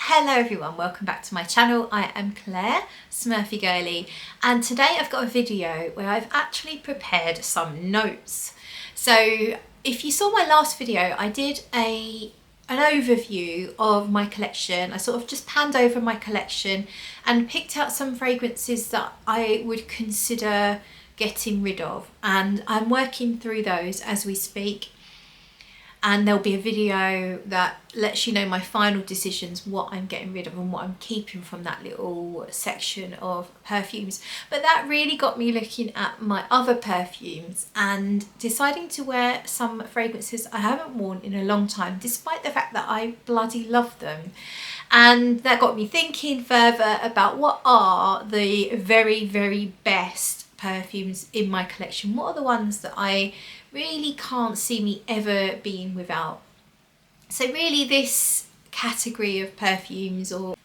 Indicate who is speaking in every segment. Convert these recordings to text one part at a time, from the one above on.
Speaker 1: Hello everyone, welcome back to my channel. I am Claire, Smurfygurly, and today I've got a video where I've actually prepared some notes. So if you saw my last video, I did an overview of my collection. I sort of just panned over my collection and picked out some fragrances that I would consider getting rid of, and I'm working through those as we speak. And there'll be a video that lets you know my final decisions, what I'm getting rid of and what I'm keeping from that little section of perfumes. But that really got me looking at my other perfumes and deciding to wear some fragrances I haven't worn in a long time, despite the fact that I bloody love them. And that got me thinking further about what are the very, very best perfumes in my collection. What are the ones that I really can't see me ever being without? So really this category of perfumes or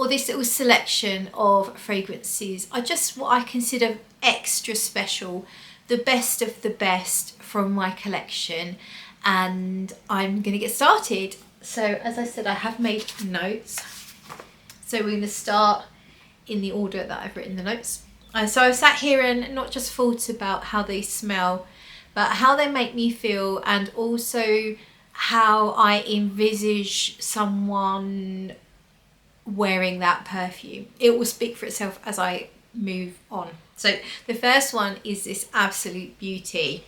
Speaker 1: this little selection of fragrances are just what I consider extra special, the best of the best from my collection, and I'm gonna get started. So as I said, I have made notes, so we're going to start in the order that I've written the notes. So I've sat here and not just thought about how they smell, but how they make me feel, and also how I envisage someone wearing that perfume. It will speak for itself as I move on. So the first one is this absolute beauty,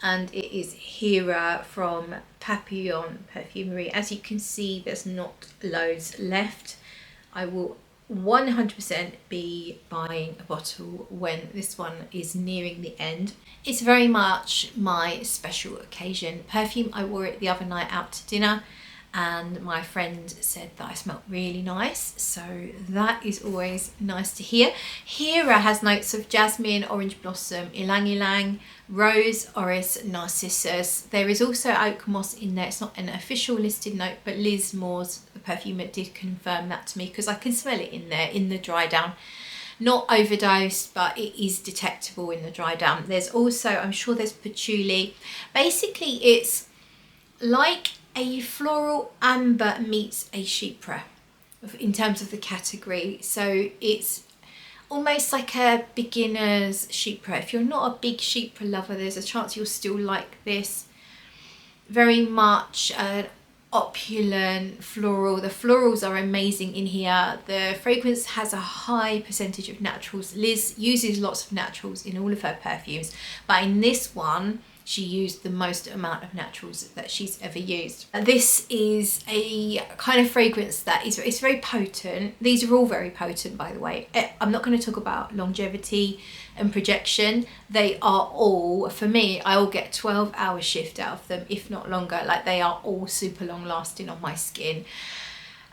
Speaker 1: and it is Hera from Papillon Perfumery. As you can see, there's not loads left. I will 100% be buying a bottle when this one is nearing the end. It's very much my special occasion perfume. I wore it the other night out to dinner and my friend said that I smelled really nice, so that is always nice to hear. Hera has notes of jasmine, orange blossom, ylang ylang, rose, orris, narcissus. There is also oak moss in there. It's not an official listed note, but Liz Moore's, the perfumer, did confirm that to me because I can smell it in there in the dry down. Not overdosed, but it is detectable in the dry down. There's also, I'm sure there's patchouli. Basically it's like a floral amber meets a chypre in terms of the category. So it's almost like a beginner's chypre. If you're not a big chypre lover, there's a chance you'll still like this. Very much an opulent floral. The florals are amazing in here. The fragrance has a high percentage of naturals. Liz uses lots of naturals in all of her perfumes, but in this one she used the most amount of naturals that she's ever used. This is a kind of fragrance that is, it's very potent. These are all very potent, by the way. I'm not going to talk about longevity and projection. They are all, for me, I will get 12-hour shift out of them, if not longer. Like, they are all super long lasting on my skin.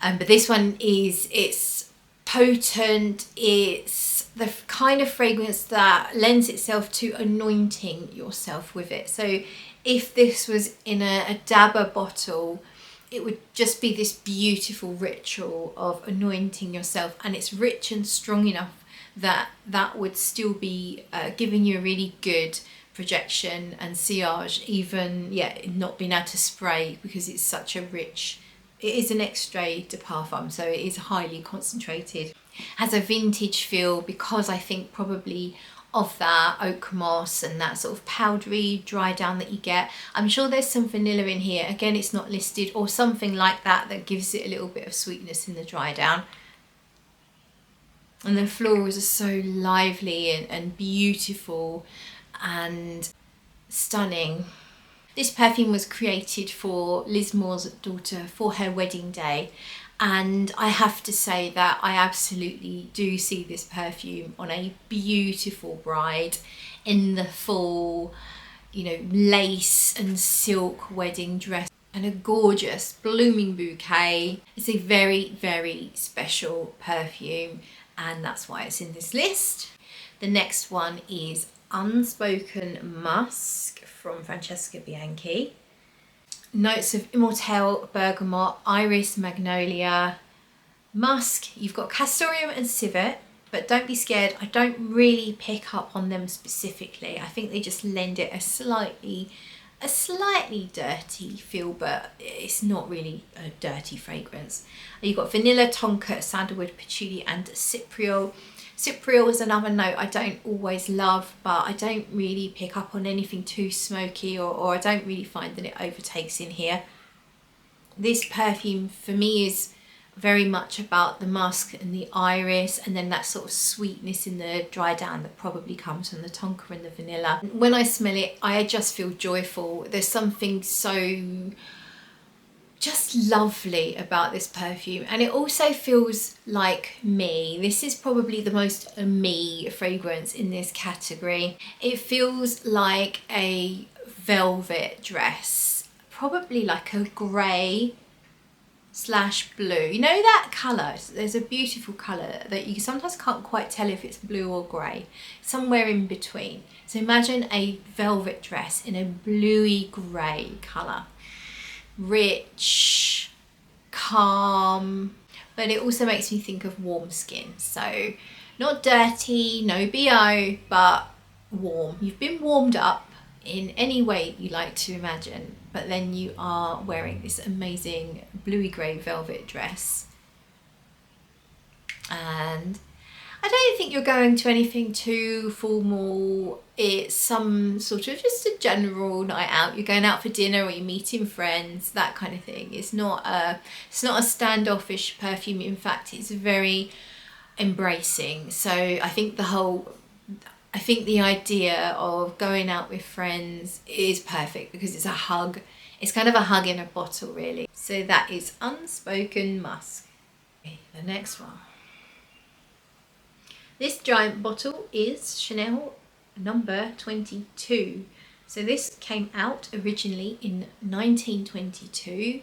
Speaker 1: But this one is, it's potent. It's the kind of fragrance that lends itself to anointing yourself with it. So if this was in a dabber bottle, it would just be this beautiful ritual of anointing yourself, and it's rich and strong enough that that would still be giving you a really good projection and sillage, even not being able to spray, because it's such a rich, it is an extrait de parfum, so it is highly concentrated. Has a vintage feel because I think probably of that oak moss and that sort of powdery dry down that you get. I'm sure there's some vanilla in here, again it's not listed, or something like that that gives it a little bit of sweetness in the dry down. And the florals are so lively and beautiful and stunning. This perfume was created for Liz Moore's daughter for her wedding day, and I have to say that I absolutely do see this perfume on a beautiful bride in the full, you know, lace and silk wedding dress and a gorgeous blooming bouquet. It's a very, very special perfume, and that's why it's in this list. The next one is Unspoken Musk from Francesca Bianchi. Notes of immortelle, bergamot, iris, magnolia, musk. You've got castoreum and civet, but don't be scared. I don't really pick up on them specifically. I think they just lend it a slightly a slightly dirty feel, but it's not really a dirty fragrance. You've got vanilla, tonka, sandalwood, patchouli and cypriol. Cypriol is another note I don't always love, but I don't really pick up on anything too smoky, or I don't really find that it overtakes in here. This perfume for me is very much about the musk and the iris, and then that sort of sweetness in the dry down that probably comes from the tonka and the vanilla. When I smell it, I just feel joyful. There's something so just lovely about this perfume, and it also feels like me. This is probably the most me fragrance in this category. It feels like a velvet dress, probably like a grey / blue. You know that colour? There's a beautiful colour that you sometimes can't quite tell if it's blue or grey, somewhere in between. So imagine a velvet dress in a bluey grey colour. Rich, calm, but it also makes me think of warm skin. So not dirty, no BO, but warm. You've been warmed up in any way you like to imagine, but then you are wearing this amazing bluey grey velvet dress, and I don't think you're going to anything too formal. It's some sort of just a general night out. You're going out for dinner or you're meeting friends, that kind of thing. It's not a standoffish perfume. In fact, it's very embracing. So I think the idea of going out with friends is perfect because it's a hug. It's kind of a hug in a bottle, really. So that is Unspoken Musk. Okay, the next one. This giant bottle is Chanel number 22. So this came out originally in 1922.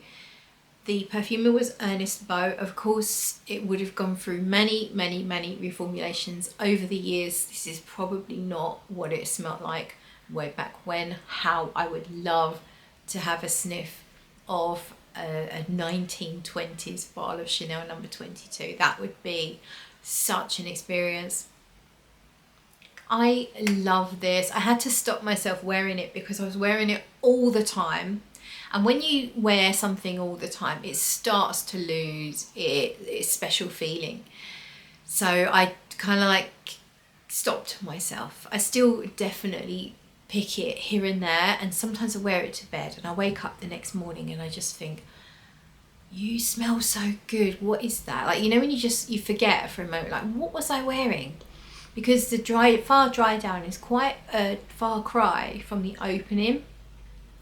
Speaker 1: The perfumer was Ernest Beau. Of course, it would have gone through many reformulations over the years. This is probably not what it smelled like way back when. How I would love to have a sniff of a 1920s bottle of Chanel number 22. That would be such an experience. I love this. I had to stop myself wearing it because I was wearing it all the time, and when you wear something all the time, it starts to lose its special feeling. So I kind of like stopped myself. I still definitely pick it here and there, and sometimes I wear it to bed and I wake up the next morning and I just think, you smell so good, what is that? Like, you know, when you forget for a moment, like, what was I wearing? Because the far dry down is quite a far cry from the opening,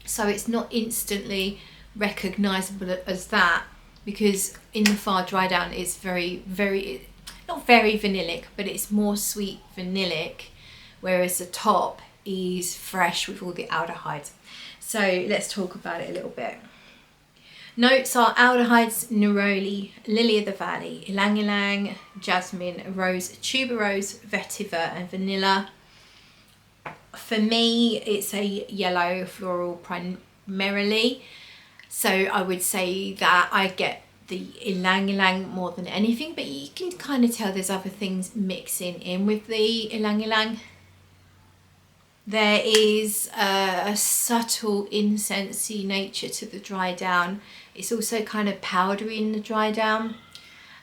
Speaker 1: so it's not instantly recognizable as that, because in the far dry down it's very not very vanillic, but it's more sweet vanillic, whereas the top is fresh with all the aldehydes. So let's talk about it a little bit. Notes are aldehydes, neroli, lily of the valley, ylang ylang, jasmine, rose, tuberose, vetiver and vanilla. For me, it's a yellow floral primarily. So I would say that I get the ylang ylang more than anything, but you can kind of tell there's other things mixing in with the ylang ylang. There is a subtle incensey nature to the dry down. It's also kind of powdery in the dry down,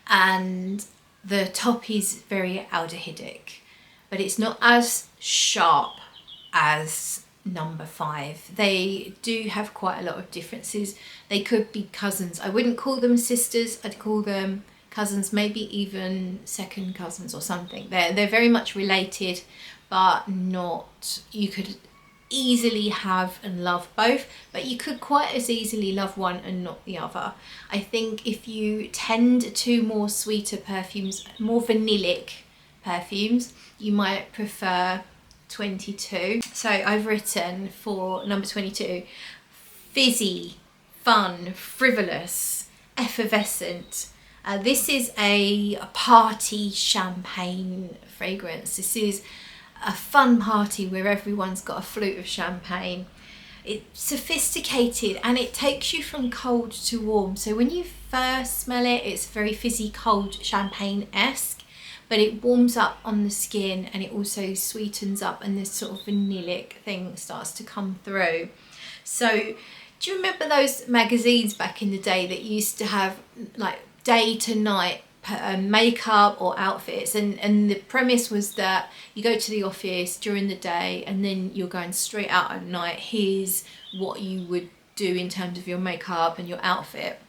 Speaker 1: and the top is very aldehydic, but it's not as sharp as number 5. They do have quite a lot of differences. They could be cousins. I wouldn't call them sisters, I'd call them cousins, maybe even second cousins or something. They're very much related, but not, you could easily have and love both, but you could quite as easily love one and not the other. I think if you tend to more sweeter perfumes, more vanillic perfumes, you might prefer 22. So I've written for number 22, fizzy, fun, frivolous, effervescent. This is a party champagne fragrance. This is a fun party where everyone's got a flute of champagne. It's sophisticated and it takes you from cold to warm. So when you first smell it, it's very fizzy, cold, champagne-esque, but it warms up on the skin and it also sweetens up, and this sort of vanillic thing starts to come through. So do you remember those magazines back in the day that used to have like day to night makeup or outfits, and the premise was that you go to the office during the day and then you're going straight out at night. Here's what you would do in terms of your makeup and your outfit.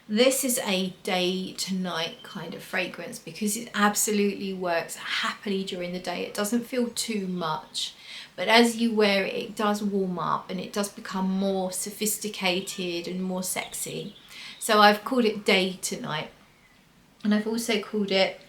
Speaker 1: This is a day to night kind of fragrance because it absolutely works happily during the day. It doesn't feel too much, but as you wear it, it does warm up and it does become more sophisticated and more sexy. So I've called it day to night. And I've also called it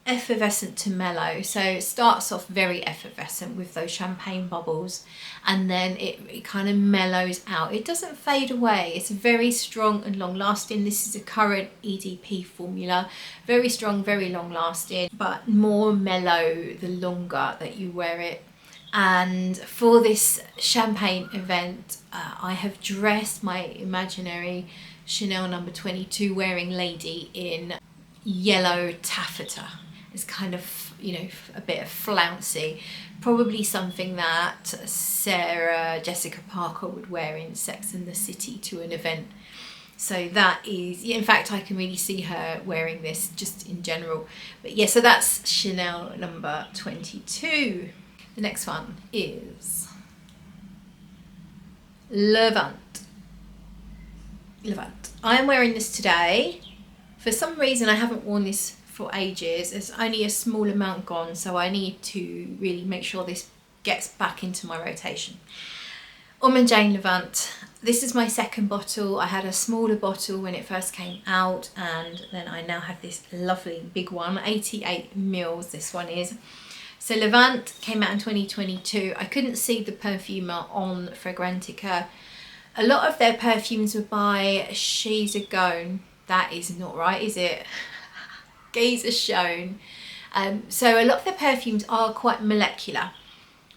Speaker 1: effervescent to mellow. So it starts off very effervescent with those champagne bubbles, and then it kind of mellows out. It doesn't fade away. It's very strong and long lasting. This is a current EDP formula. Very strong, very long lasting, but more mellow the longer that you wear it. And for this champagne event, I have dressed my imaginary Chanel number 22 wearing lady in yellow taffeta. It's kind of, you know, a bit of flouncy, probably something that Sarah Jessica Parker would wear in Sex and the City to an event. So that is, in fact, I can really see her wearing this just in general. But yeah, so that's Chanel number 22. The next one is Levant. I am wearing this today. For some reason I haven't worn this for ages. There's only a small amount gone, so I need to really make sure this gets back into my rotation. Ormond Jane Levant. This is my second bottle. I had a smaller bottle when it first came out, and then I now have this lovely big one, 88 mils this one is. So Levant came out in 2022. I couldn't see the perfumer on Fragrantica. A lot of their perfumes were by She's a Gone. That is not right, is it? Gaze is shown. So a lot of their perfumes are quite molecular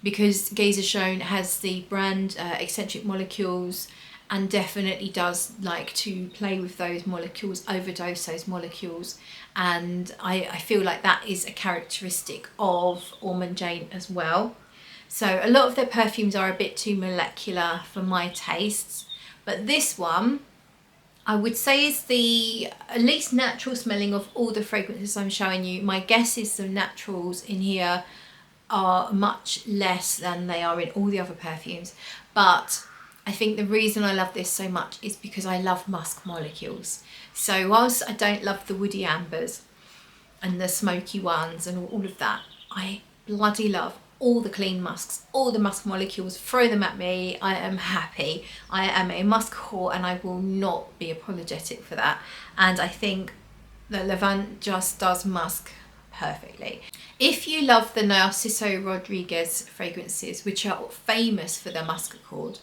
Speaker 1: because Gaze is shown has the brand eccentric molecules and definitely does like to play with those molecules, overdose those molecules. And I feel like that is a characteristic of Ormond Jane as well. So a lot of their perfumes are a bit too molecular for my tastes, but this one I would say is the least natural smelling of all the fragrances I'm showing you. My guess is the naturals in here are much less than they are in all the other perfumes. But I think the reason I love this so much is because I love musk molecules. So whilst I don't love the woody ambers and the smoky ones and all of that, I bloody love all the clean musks, all the musk molecules. Throw them at me, I am happy. I am a musk whore and I will not be apologetic for that. And I think that Levant just does musk perfectly. If you love the Narciso Rodriguez fragrances, which are famous for their musk accord,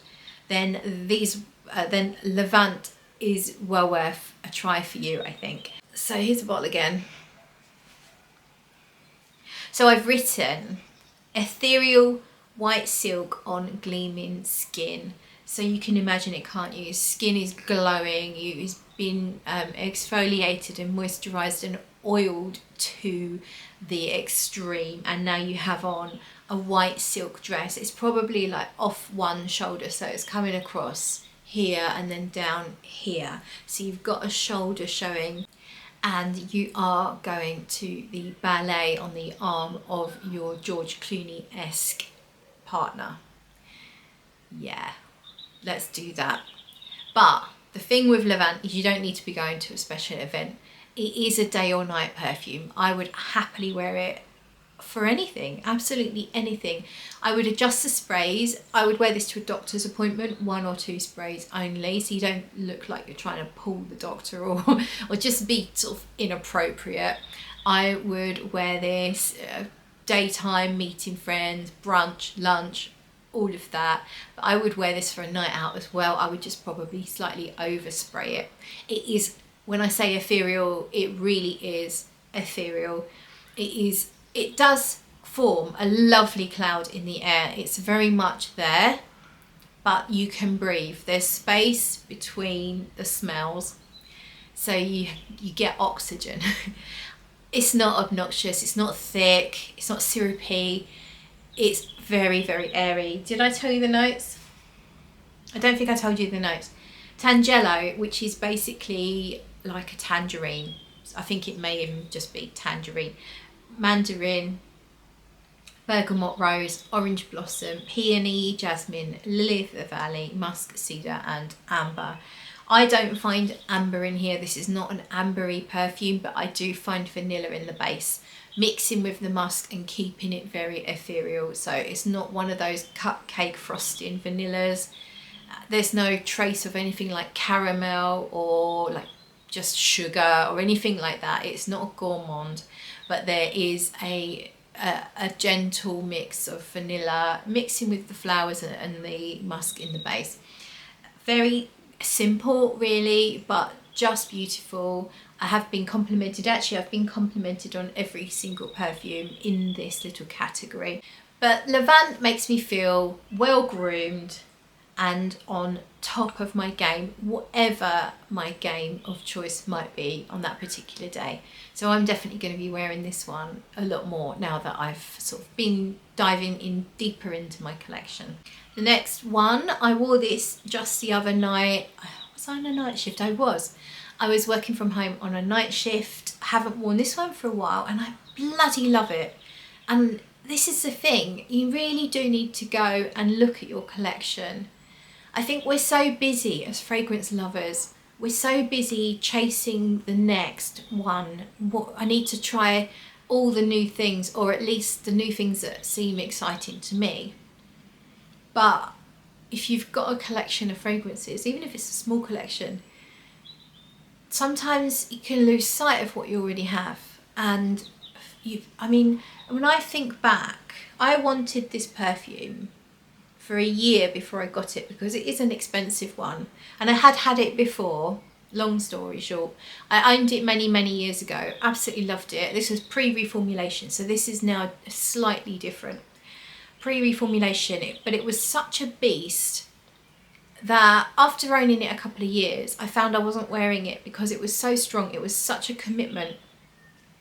Speaker 1: then then Levant is well worth a try for you, I think. So here's the bottle again. So I've written ethereal white silk on gleaming skin. So you can imagine it, can't you? Skin is glowing, it's been exfoliated and moisturized and oiled to the extreme, and now you have on a white silk dress. It's probably like off one shoulder, so it's coming across here and then down here, so you've got a shoulder showing, and you are going to the ballet on the arm of your George Clooney-esque partner. Yeah, let's do that. But the thing with Levant is you don't need to be going to a special event. It is a day or night perfume. I would happily wear it for anything, absolutely anything. I would adjust the sprays. I would wear this to a doctor's appointment, 1 or 2 sprays only, so you don't look like you're trying to pull the doctor or just be sort of inappropriate. I would wear this daytime, meeting friends, brunch, lunch, all of that. But I would wear this for a night out as well. I would just probably slightly overspray it. It is, when I say ethereal, it really is ethereal. It does form a lovely cloud in the air. It's very much there, but you can breathe. There's space between the smells, so you get oxygen. It's not obnoxious, it's not thick, it's not syrupy. It's very, very airy. Did I tell you the notes? I don't think I told you the notes. Tangelo, which is basically like a tangerine. I think it may even just be tangerine. Mandarin, bergamot rose, orange blossom, peony, jasmine, lily of the valley, musk, cedar and amber. I don't find amber in here. This is not an ambery perfume, but I do find vanilla in the base, mixing with the musk and keeping it very ethereal. So it's not one of those cupcake frosting vanillas. There's no trace of anything like caramel or like just sugar or anything like that. It's not a gourmand, but there is a gentle mix of vanilla mixing with the flowers and the musk in the base. Very simple really, but just beautiful. I have been complimented, actually I've been complimented on every single perfume in this little category. But Levant makes me feel well groomed and on top of my game, whatever my game of choice might be on that particular day. So I'm definitely going to be wearing this one a lot more now that I've sort of been diving in deeper into my collection. The next one, I wore this just the other night. Was I on a night shift? I was working from home on a night shift. I haven't worn this one for a while and I bloody love it. And this is the thing, you really do need to go and look at your collection. I think we're so busy as fragrance lovers. We're so busy chasing the next one. I need to try all the new things, or at least the new things that seem exciting to me. But if you've got a collection of fragrances, even if it's a small collection, sometimes you can lose sight of what you already have. And I mean, when I think back, I wanted this perfume for a year before I got it because it is an expensive one. And I had it before, long story short. I owned it many years ago, absolutely loved it. This was pre-reformulation, so this is now slightly different. Pre-reformulation, but it was such a beast that after owning it a couple of years, I found I wasn't wearing it because it was so strong. It was such a commitment.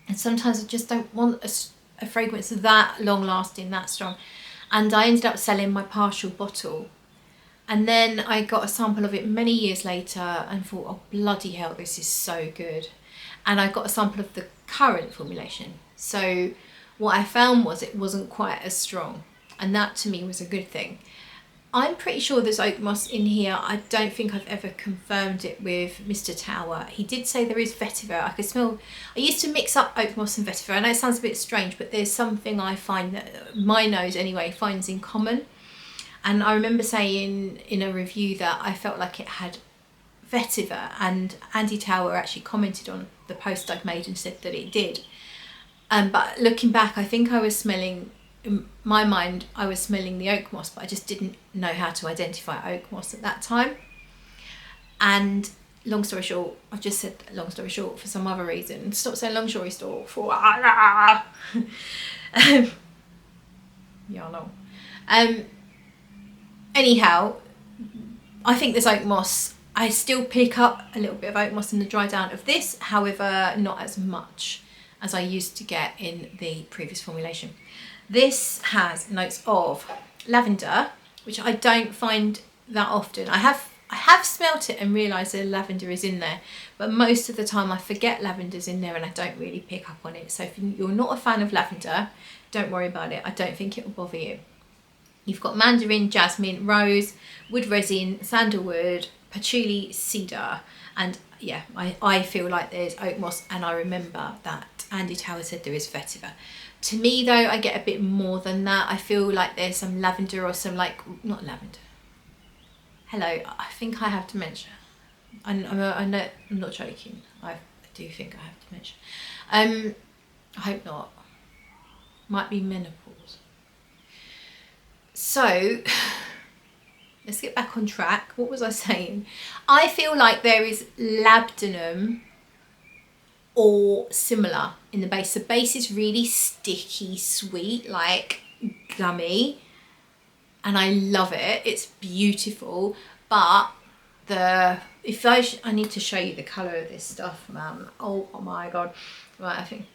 Speaker 1: And sometimes I just don't want a fragrance that long lasting, that strong. And I ended up selling my partial bottle. And then I got a sample of it many years later and thought, oh bloody hell, this is so good. And I got a sample of the current formulation. So what I found was it wasn't quite as strong. And that to me was a good thing. I'm pretty sure there's oak moss in here. I don't think I've ever confirmed it with Mr. Tower. He did say there is vetiver. I could smell, I used to mix up oak moss and vetiver. I know it sounds a bit strange, but there's something I find that my nose anyway finds in common. And I remember saying in a review that I felt like it had vetiver, and Andy Tower actually commented on the post I'd made and said that it did. But looking back, I think I was smelling, in my mind, I was smelling the oak moss, but I just didn't know how to identify oak moss at that time. And long story short, I've just said long story short for some other reason. Stop saying long story short for yeah, no. Anyhow, I think this oak moss, I still pick up a little bit of oak moss in the dry down of this, however, not as much as I used to get in the previous formulation. This has notes of lavender, which I don't find that often. I have smelt it and realised that lavender is in there, but most of the time I forget lavender's in there and I don't really pick up on it. So if you're not a fan of lavender, don't worry about it. I don't think it will bother you. You've got mandarin, jasmine, rose, wood resin, sandalwood, patchouli, cedar, and yeah, I feel like there's oak moss, and I remember that Andy Tower said there is vetiver. To me though, I get a bit more than that. I feel like there's some lavender or some not lavender. Hello, I think I have dementia. I know, I'm not joking. I do think I have dementia. I hope not. Might be menopause. So, let's get back on track. What was I saying? I feel like there is labdanum or similar in the base. The base is really sticky, sweet, like gummy, and I love it. It's beautiful, but I need to show you the colour of this stuff, man. Oh my god. Right, I think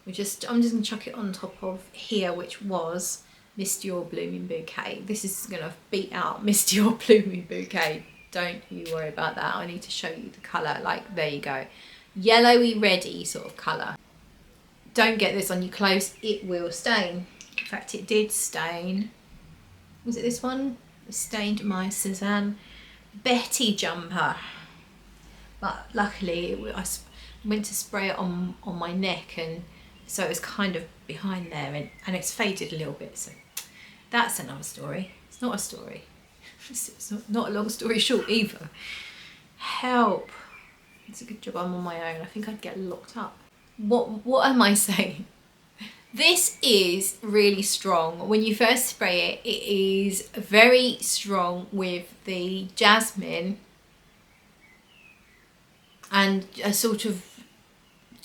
Speaker 1: I'm just gonna chuck it on top of here, which was Mist Your Blooming Bouquet. This is going to beat out Mist Your Blooming Bouquet. Don't you worry about that. I need to show you the colour. Like, there you go. Yellowy, reddy sort of colour. Don't get this on your clothes. It will stain. In fact, it did stain. Was it this one? It stained my Suzanne Betty jumper. But luckily, I went to spray it on my neck, and so it was kind of behind there, and it's faded a little bit. So that's another story. It's not a story. It's not a long story short either. Help. It's a good job I'm on my own. I think I'd get locked up. What am I saying? This is really strong. When you first spray it, it is very strong with the jasmine and a sort of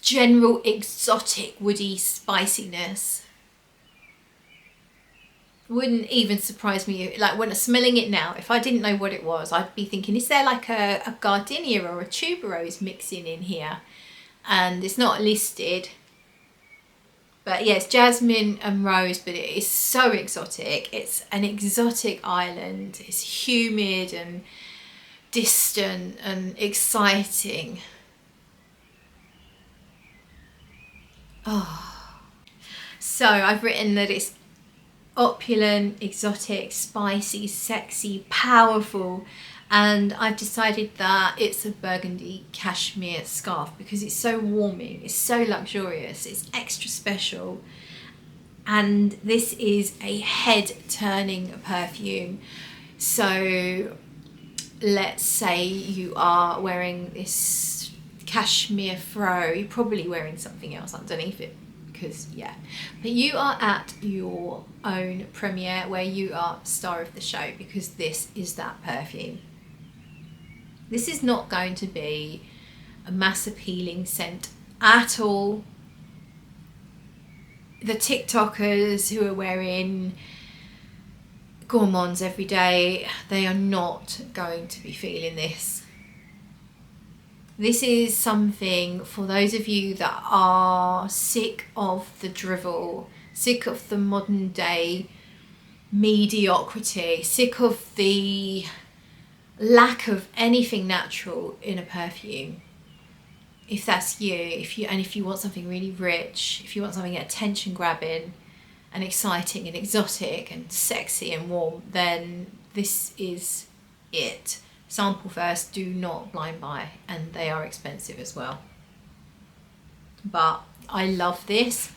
Speaker 1: general exotic woody spiciness. Wouldn't even surprise me, like when smelling it now, if I didn't know what it was, I'd be thinking, is there like a gardenia or a tuberose mixing in here? And it's not listed. But yeah, it's jasmine and rose, but it is so exotic. It's an exotic island. It's humid and distant and exciting. Oh. So I've written that it's opulent, exotic, spicy, sexy, powerful, and I've decided that it's a burgundy cashmere scarf because it's so warming, it's so luxurious, it's extra special, and this is a head turning perfume. So let's say you are wearing this cashmere fro, you're probably wearing something else underneath it, because yeah, but you are at your own premiere where you are star of the show, because this is that perfume. This is not going to be a mass appealing scent at all. The TikTokers who are wearing gourmands every day, they are not going to be feeling this. This is something for those of you that are sick of the drivel, sick of the modern day mediocrity, sick of the lack of anything natural in a perfume. If that's you, if you want something really rich, if you want something attention grabbing and exciting and exotic and sexy and warm, then this is it. Sample first, do not blind buy, and they are expensive as well. But I love this.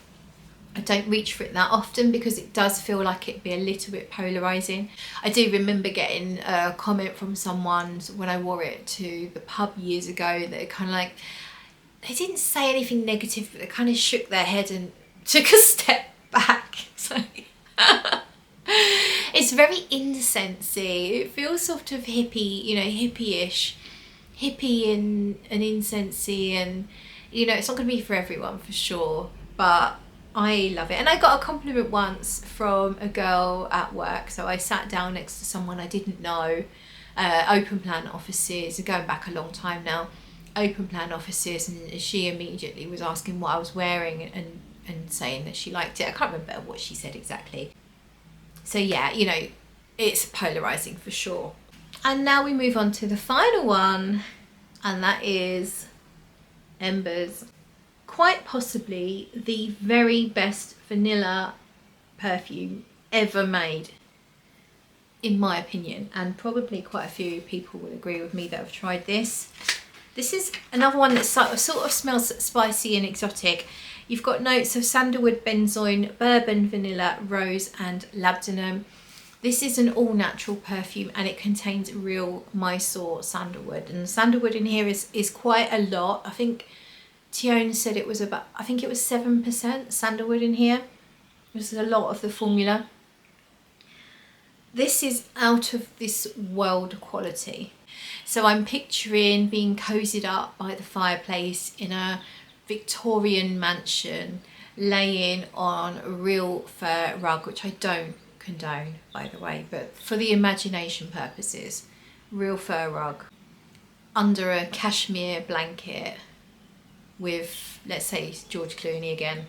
Speaker 1: I don't reach for it that often because it does feel like it'd be a little bit polarizing. I do remember getting a comment from someone when I wore it to the pub years ago that kind of like, they didn't say anything negative, but they kind of shook their head and took a step back. So it's very incensey. It feels sort of hippie, you know, hippie-ish, hippie and incensey, and you know, it's not going to be for everyone for sure, but I love it. And I got a compliment once from a girl at work. So I sat down next to someone I didn't know, open plan offices, going back a long time now, open plan offices, and she immediately was asking what I was wearing and saying that she liked it. I can't remember what she said exactly. So yeah, you know, it's polarizing for sure. And now we move on to the final one, and that is Embers. Quite possibly the very best vanilla perfume ever made, in my opinion, and probably quite a few people will agree with me that have tried this. This is another one that sort of smells spicy and exotic. You've got notes of sandalwood, benzoin, bourbon, vanilla, rose and labdanum. This is an all-natural perfume, and it contains real Mysore sandalwood, and the sandalwood in here is quite a lot. I think Teone said it was about, I think it was 7% sandalwood in here. This is a lot of the formula. This is out of this world quality. So I'm picturing being cozied up by the fireplace in a Victorian mansion, laying on a real fur rug, which I don't condone, by the way, but for the imagination purposes, real fur rug, under a cashmere blanket with, let's say, George Clooney again.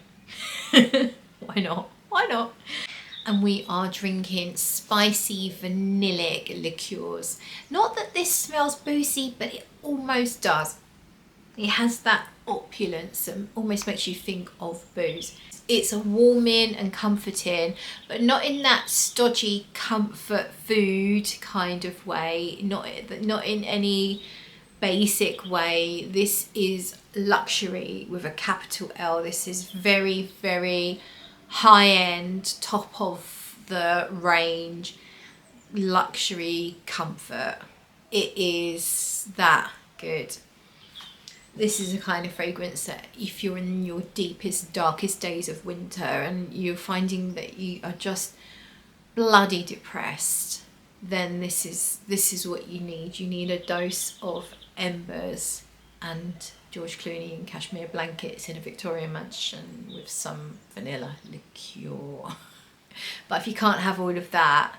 Speaker 1: Why not? Why not? and we are drinking spicy vanillic liqueurs. Not that this smells boozy, but it almost does. It has that opulence and almost makes you think of booze. It's a warming and comforting, but not in that stodgy comfort food kind of way, not in any basic way. This is luxury with a capital L. This is very, very high-end, top of the range luxury comfort. It is that good. This is a kind of fragrance that if you're in your deepest, darkest days of winter and you're finding that you are just bloody depressed, then this is what you need. You need a dose of embers and George Clooney in cashmere blankets in a Victorian mansion with some vanilla liqueur. But if you can't have all of that,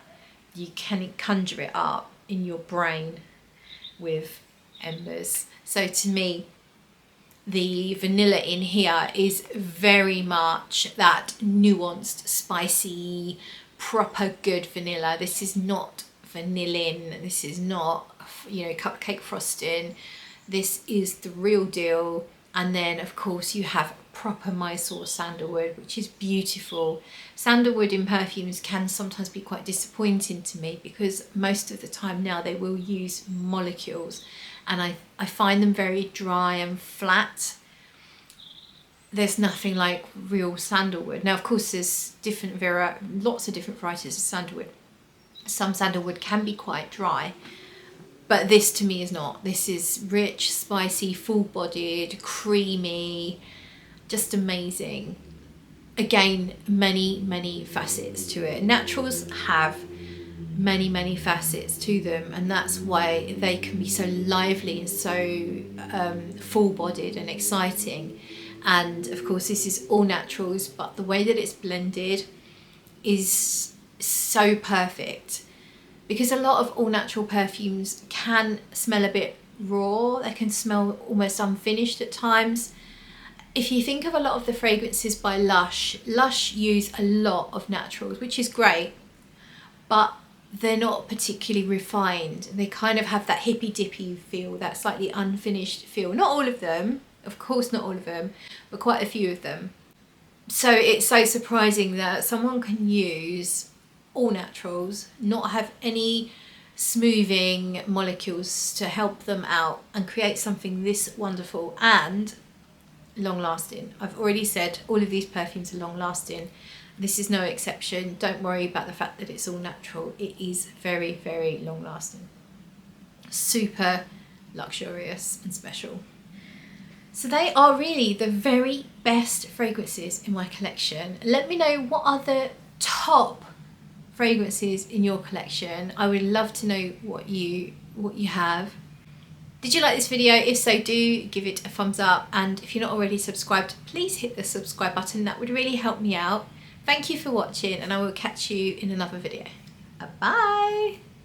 Speaker 1: you can conjure it up in your brain with embers. So to me, the vanilla in here is very much that nuanced, spicy, proper good vanilla. This is not vanillin. This is not, you know, cupcake frosting. This is the real deal. And then of course you have proper Mysore sandalwood, which is beautiful. Sandalwood in perfumes can sometimes be quite disappointing to me because most of the time now they will use molecules, and I find them very dry and flat. There's nothing like real sandalwood. Now of course there's lots of different varieties of sandalwood. Some sandalwood can be quite dry, but this to me is not. This is rich, spicy, full-bodied, creamy, just amazing. Again, many facets to it. Naturals have many facets to them, and that's why they can be so lively and so full-bodied and exciting. And of course this is all naturals, but the way that it's blended is so perfect, because a lot of all natural perfumes can smell a bit raw. They can smell almost unfinished at times. If you think of a lot of the fragrances by Lush use a lot of naturals, which is great, but they're not particularly refined. They kind of have that hippy dippy feel, that slightly unfinished feel. Not all of them, of course not all of them, but quite a few of them. So it's so surprising that someone can use all naturals, not have any smoothing molecules to help them out, and create something this wonderful and long lasting. I've already said all of these perfumes are long lasting. This is no exception. Don't worry about the fact that it's all natural. It is very, very long lasting. Super luxurious and special. So they are really the very best fragrances in my collection. Let me know what are the top fragrances in your collection. I would love to know what you have. Did you like this video? If so, do give it a thumbs up, and if you're not already subscribed, please hit the subscribe button. That would really help me out. Thank you for watching, and I will catch you in another video. Bye.